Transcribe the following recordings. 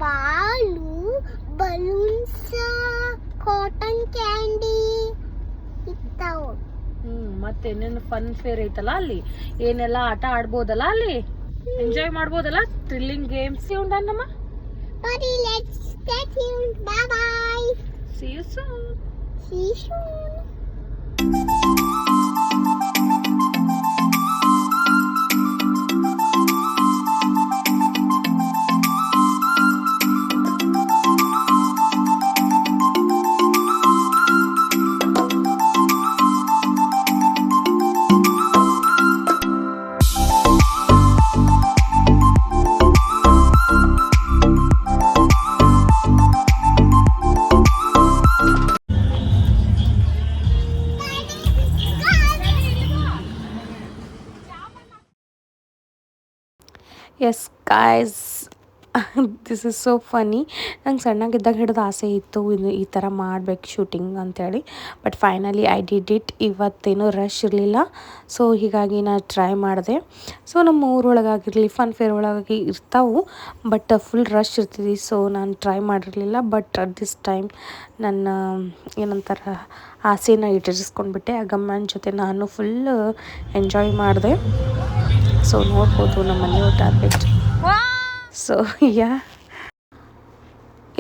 Balu balloons cotton candy ಇರ್ತಾವ. ಮತ್ತೆ ಏನೇನು ಫನ್ ಫೇರ್ ಐತಲ್ಲ ಅಲ್ಲಿ, ಏನೆಲ್ಲ ಆಟ ಆಡ್ಬೋದಲ್ಲ ಅಲ್ಲಿ, ಎಂಜಾಯ್ ಮಾಡ್ಬೋದಲ್ಲ, ಥ್ರಿಲ್ಲಿಂಗ್ ಗೇಮ್ಸ್ ಉಂಟಮ್ಮ. Buddy, let's stay tuned. Bye bye. See you soon. See you soon. Yes guys, this is so funny. ನಂಗೆ ಸಣ್ಣಗಿದ್ದಾಗ ಹಿಡಿದು ಆಸೆ ಇತ್ತು ಇದು ಈ ಥರ ಮಾಡ್ಬೇಕು ಶೂಟಿಂಗ್ ಅಂಥೇಳಿ. But finally I did it. ಇವತ್ತೇನೂ ರಶ್ ಇರಲಿಲ್ಲ, ಸೊ ಹೀಗಾಗಿ ನಾನು ಟ್ರೈ ಮಾಡಿದೆ. ಸೊ ನಮ್ಮ ಊರೊಳಗಾಗಿರಲಿ ಫನ್ ಫೇರ್ ಒಳಗಾಗಿ ಇರ್ತಾವೆ, ಬಟ್ ಫುಲ್ ರಶ್ ಇರ್ತಿದ್ವಿ. ಸೊ ನಾನು ಟ್ರೈ ಮಾಡಿರಲಿಲ್ಲ. ಬಟ್ ಅಟ್ ದಿಸ್ ಟೈಮ್ ನನ್ನ ಏನಂತಾರೆ ಆಸೆನ ಈಡೇರಿಸ್ಕೊಂಡ್ಬಿಟ್ಟೆ. ಅಗಮ್ಮನ ಜೊತೆ ನಾನು ಫುಲ್ ಎಂಜಾಯ್ ಮಾಡಿದೆ. ಸೊ ನೋಡ್ಬೋದು ನಮ್ಮ ಮನೆ ಟಾರ್ಗೆಟ್. ಸೊ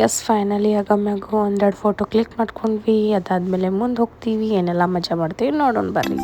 ಎಸ್ ಫೈನಲಿ ಅಗಮ್ಯಾಗು ಒಂದೆರಡು ಫೋಟೋ ಕ್ಲಿಕ್ ಮಾಡ್ಕೊಂಡ್ವಿ. ಅದಾದಮೇಲೆ ಮುಂದೆ ಹೋಗ್ತೀವಿ, ಏನೆಲ್ಲ ಮಜಾ ಮಾಡ್ತೀವಿ ನೋಡೋಣ ಬರ್ರಿ.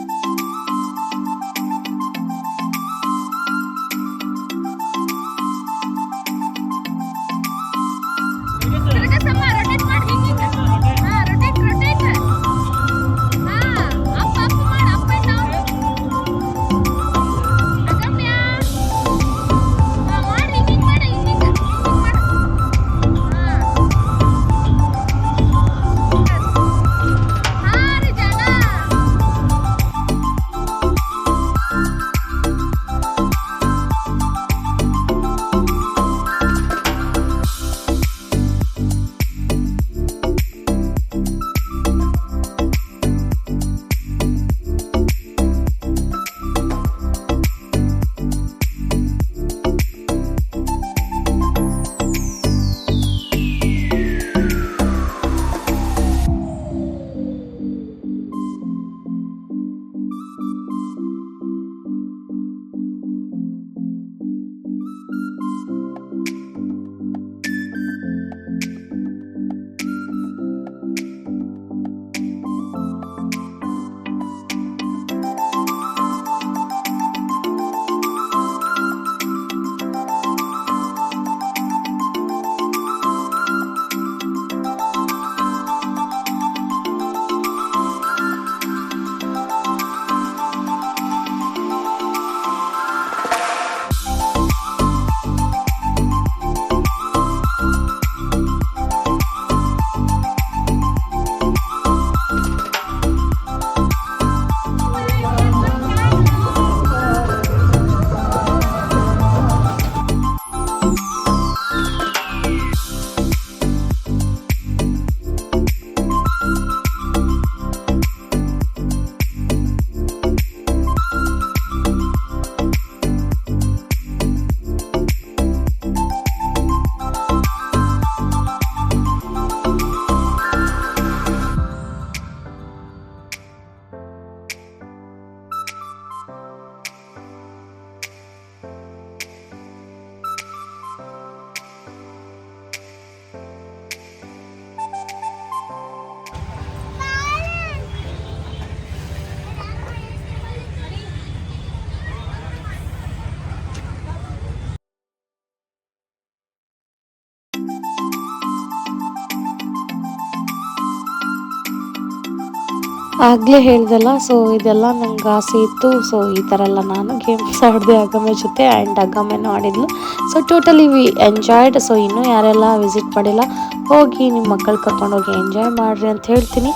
ಆಗಲೇ ಹೇಳ್ದಲ್ಲ, ಸೊ ಇದೆಲ್ಲ ನಂಗೆ ಆಸೆ ಇತ್ತು. ಸೊ ಈ ಥರ ಎಲ್ಲ ನಾನು ಗೇಮ್ಸ್ ಆಡಿದೆ ಅಗಮ್ಯ ಜೊತೆ, ಆ್ಯಂಡ್ ಅಗಮ್ಯನೂ ಆಡಿದ್ಲು. So totally we enjoyed. So ಇನ್ನೂ ಯಾರೆಲ್ಲ ವಿಸಿಟ್ ಮಾಡಿಲ್ಲ, ಹೋಗಿ ನಿಮ್ಮ ಮಕ್ಕಳು ಕರ್ಕೊಂಡೋಗಿ ಎಂಜಾಯ್ ಮಾಡಿರಿ ಅಂತ ಹೇಳ್ತೀನಿ.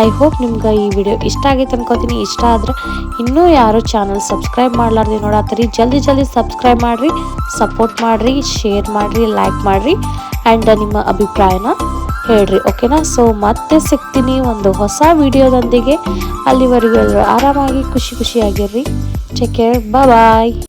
ಐ ಹೋಪ್ ನಿಮ್ಗೆ ಈ ವಿಡಿಯೋ ಇಷ್ಟ ಆಗೈತೆ ಅನ್ಕೋತೀನಿ. ಇಷ್ಟ ಆದರೆ ಇನ್ನೂ ಯಾರು ಚಾನಲ್ ಸಬ್ಸ್ಕ್ರೈಬ್ ಮಾಡಲಾರ್ದೆ ನೋಡತ್ತೀರಿ, ಜಲ್ದಿ ಸಬ್ಸ್ಕ್ರೈಬ್ ಮಾಡಿರಿ, ಸಪೋರ್ಟ್ ಮಾಡಿರಿ, ಶೇರ್ ಮಾಡಿರಿ, ಲೈಕ್ ಮಾಡಿರಿ, ಆ್ಯಂಡ್ ನಿಮ್ಮ ಅಭಿಪ್ರಾಯನ ಹೇಳ್ರಿ, ಓಕೆನಾ. ಸೊ ಮತ್ತೆ ಸಿಗ್ತೀನಿ ಒಂದು ಹೊಸ ವಿಡಿಯೋದೊಂದಿಗೆ. ಅಲ್ಲಿವರೆಗೂ ಎಲ್ಲರೂ ಆರಾಮಾಗಿ ಖುಷಿಯಾಗಿರ್ರಿ. ಟೇಕ್ ಕೇರ್, ಬಾಯ್.